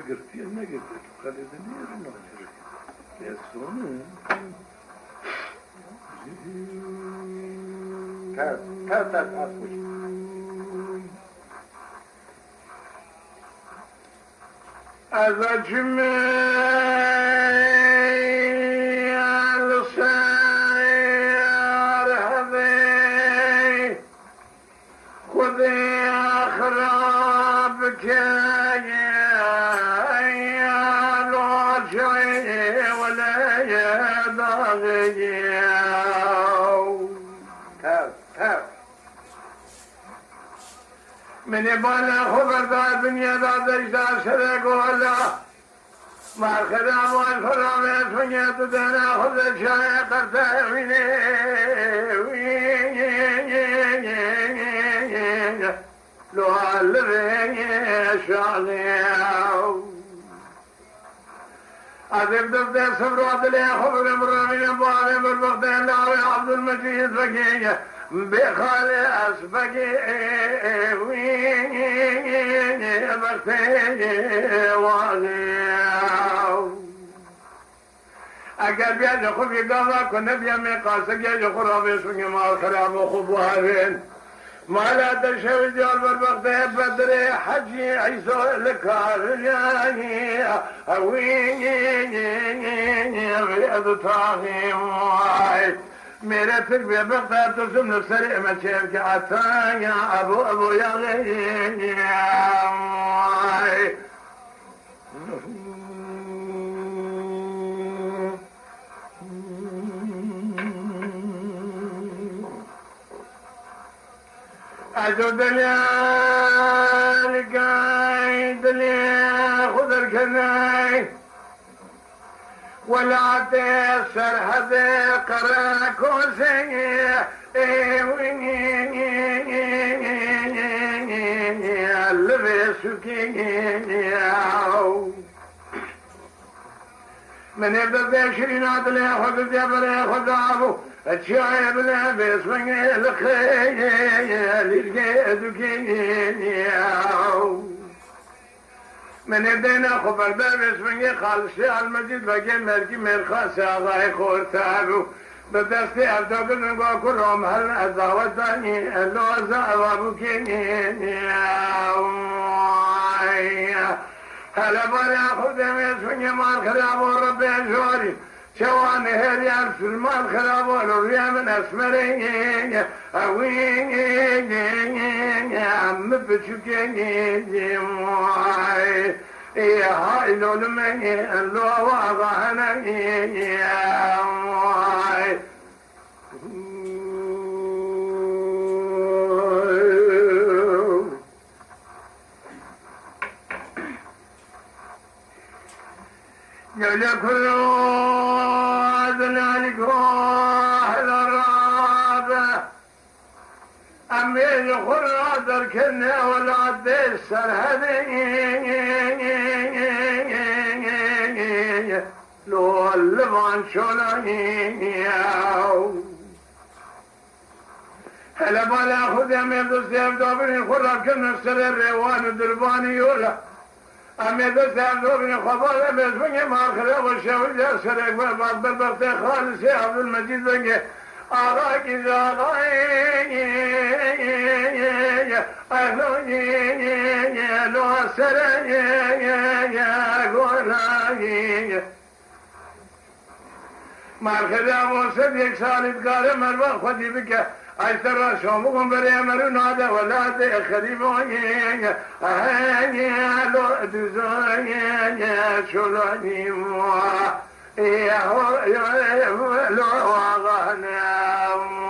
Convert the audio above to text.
قرتي أنا قرتي خليتني أنا يسون كات أصبح أجمل سير هذي خذي أخرابك يا الوجه ولا يبغي من يبالا خبر دار دنيا دار دجدار شرق ولا ما الخدام والفرام يسوني تدنا خذ الشاي قرطة لو الذي شعلي أذب دفتر سفرات لي خبر مرمي بوالي بالبغدين لاوي عبد المجيد فقيه بخالي أسبقي بختي واغي أقل بيجي خبي قضا كنا بيامي قاسق يجي خرابي سوني ما الخراب وخبوهارين ما لا تشوي ديال بالبغداد بدري حجي عيسو لكارجاني أويني بيض طاغي واي میرے پھر بھی بغداد تو سن سرے مچھر کے آتا یا ابو یا غیر اجو دنیا لقاي دنيا خذ الكناي ولا تيسر هذا قراك وسيء من يبدأ عشرينات اللي ياخذ الجبل ياخذ عبو الشايب لابس من الخيل من يبدأ خبر بابس من خالص المجد بقي مركي مرخص الله يخور تعبو بدستي أبدو قلنقو كلهم هل أزاوة ثاني اللو أزاوة بكيني هلا بلا خدم يسوني مال خراب وربي جوري شواني هيري أرسل مال خراب وربي من أسمرين أوين عم بشكيني موعي يا هاي لولمي اللو واضحنا يا موعي يا كل ذلك أهل الرابع أمين خراد الكنة ولا ديسر هذي لو اللبان شولاني هلا بالا خذ يا ميدو سيف دوبرين خراد كنة سر الريوان الدرباني يولا أميدو سيف دوبرين خبالة بيسبني ما خراب الشوي جا سرق بالبعض بالبغتي خالص يا عبد المجيد بنجي أراك زغاي أهلوني لو سرق يا قولاي ما الخراب وسبيك سالب قال مربخ خدي بك أيسر شومكم بريمر نادى ولا تخربوني أهاني لو دزوني شلوني يا لو غنم